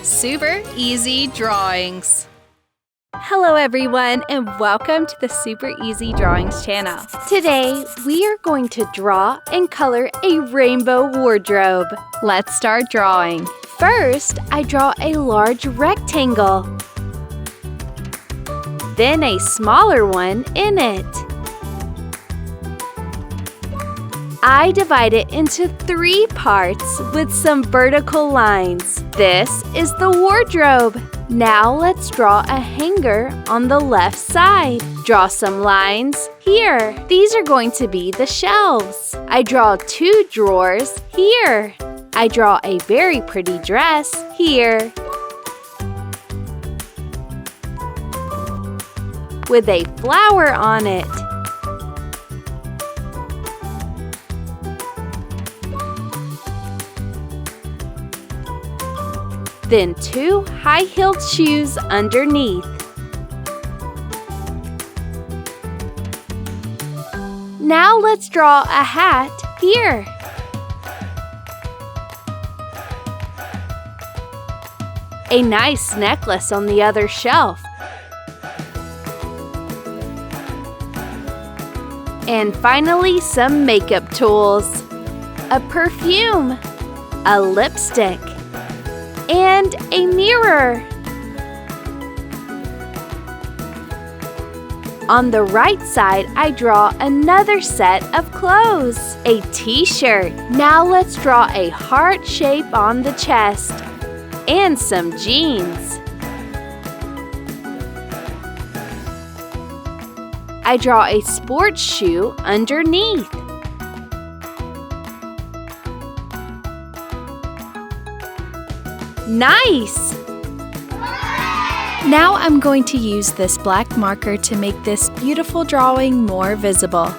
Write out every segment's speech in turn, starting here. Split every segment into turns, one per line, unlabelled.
Super Easy Drawings.
Hello everyone and welcome to the Super Easy Drawings channel. Today we are going to draw and color a rainbow wardrobe. Let's start drawing. First, I draw a large rectangle, then a smaller one in it. I divide it into 3 parts with some vertical lines. This is the wardrobe. Now let's draw a hanger on the left side. Draw some lines here. These are going to be the shelves. I draw 2 drawers here. I draw a very pretty dress here with a flower on it. Then 2 high-heeled shoes underneath. Now let's draw a hat here. A nice necklace on the other shelf. And finally, some makeup tools. A perfume, a lipstick, and a mirror. On the right side, I draw another set of clothes, a t-shirt. Now let's draw a heart shape on the chest and some jeans. I draw a sports shoe underneath. Nice! Now I'm going to use this black marker to make this beautiful drawing more visible.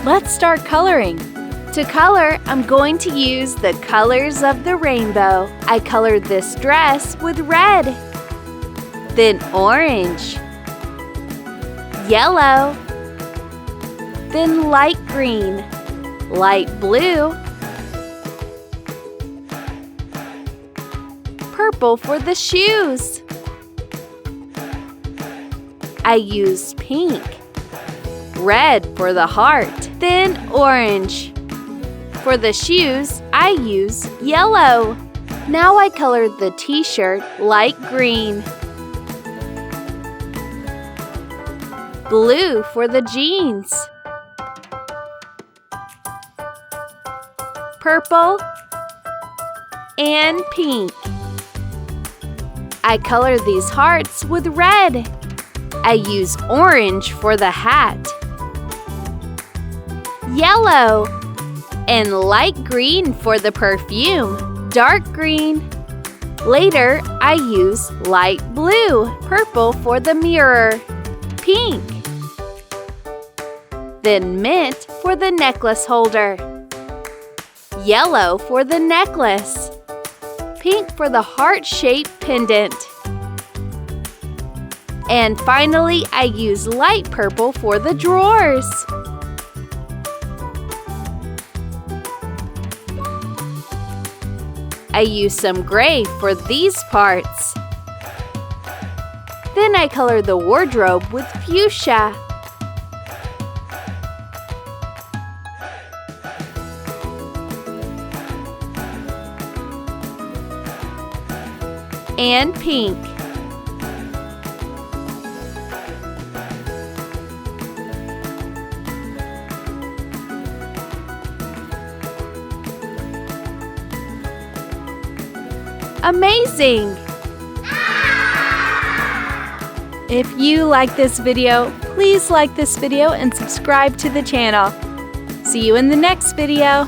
Let's start coloring. To color, I'm going to use the colors of the rainbow. I colored this dress with red, then orange, yellow, then light green, light blue, purple for the shoes. I use pink, red for the heart, then orange. For the shoes, I use yellow. Now I colored the t-shirt light green, blue for the jeans, purple, and pink. I color these hearts with red. I use orange for the hat, yellow, and light green for the perfume, dark green. Later, I use light blue, purple for the mirror, pink, then mint for the necklace holder, yellow for the necklace, pink for the heart-shaped pendant, and finally I use light purple for the drawers. I use some gray for these parts. Then I color the wardrobe with fuchsia. And pink. Amazing! If you like this video, please like this video and subscribe to the channel. See you in the next video.